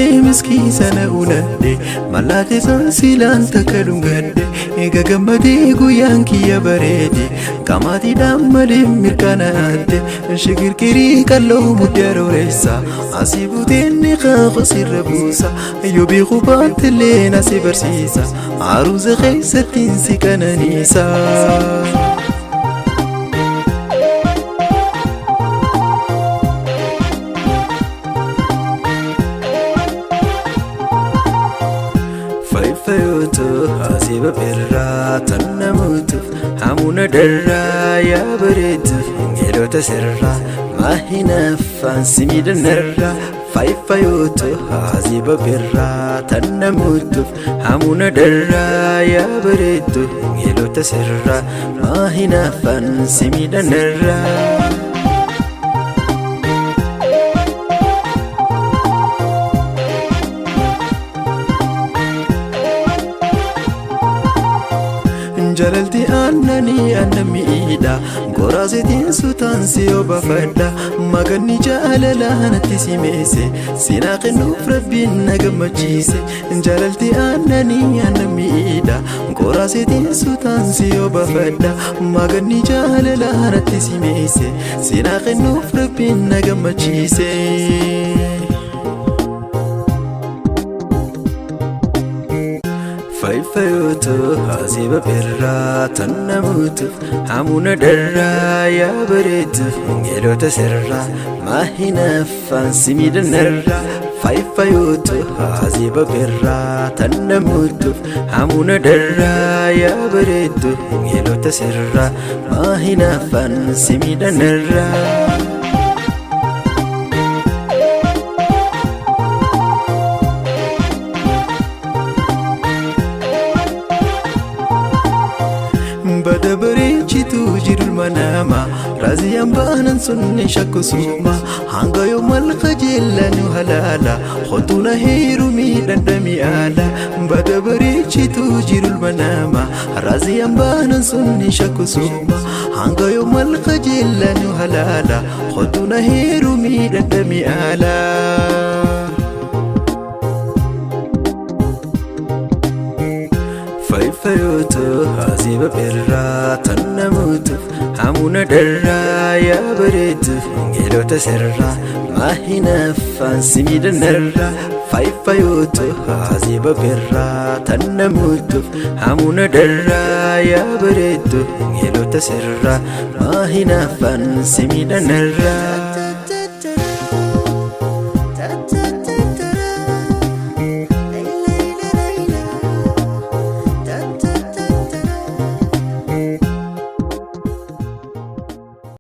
Gammadee miskii sana uladhe mallattee sansilaan takka dhungadhe eega gammadee guyyaan kiyya bareede qamaatiidhaan malee mirkanaadhe shigirkirii qalloo muddaa rooressa asii buuteenni qaaqa sirra buusa yoo beeku baattillee na si barsiisa haruusa keessattiin si qananiisa. Fayyoto asiba birraa tannamuutuuf hamuna darraa yaa bareeduuf ngeelota sirraa maahinaffaan simiidhanarraa fayyoto asiba birraa tannamuutuuf hamuna darraa yaa bareeduuf ngeelota sirraa maahinaffaan simiidhanarraa. Jalalti annani annamiidha goraasetiin sutaan si obafadha maganni jaalalatti si meese sinaa kennuuf rabbiin na gammachiise. Jalalti annani annamiidha goraasetiin sutaan si obafadha maganni jaalalatti si meese sinaa kennuuf rabbiin na gammachiise. Fayyoto asiba birraa tannamuutuuf hamuna darraa yaa bareeduuf ngeelota sirraa maahinaffaan simiidhanarraa fayyoto asiba birraa tannamuutuuf hamuna darraa yaa bareeduuf ngeelota sirraa maahinaffaan simiidhanarraa. Bada bareechitu jirul manama raziyaan baanan sunni shakkusuma hanga yoo malqa jeellanu halaala khotuna heerumi dandami ala. Bada bareechitu jirul manama raziyaan baanan sunni shakkusuma hanga yoo malqa jeellanu halaala khotuna heerumi dandami ala. Fayyoto asiba birraa tannamuutuuf hamuna darraa yaa bareeduuf ngeelota sirraa maahinaffaan simiidhanarraa fayyoto asiba birraa tannamuutuuf hamuna darraa yaa bareeduuf ngeelota sirraa maahinaffaan simiidhanarraa.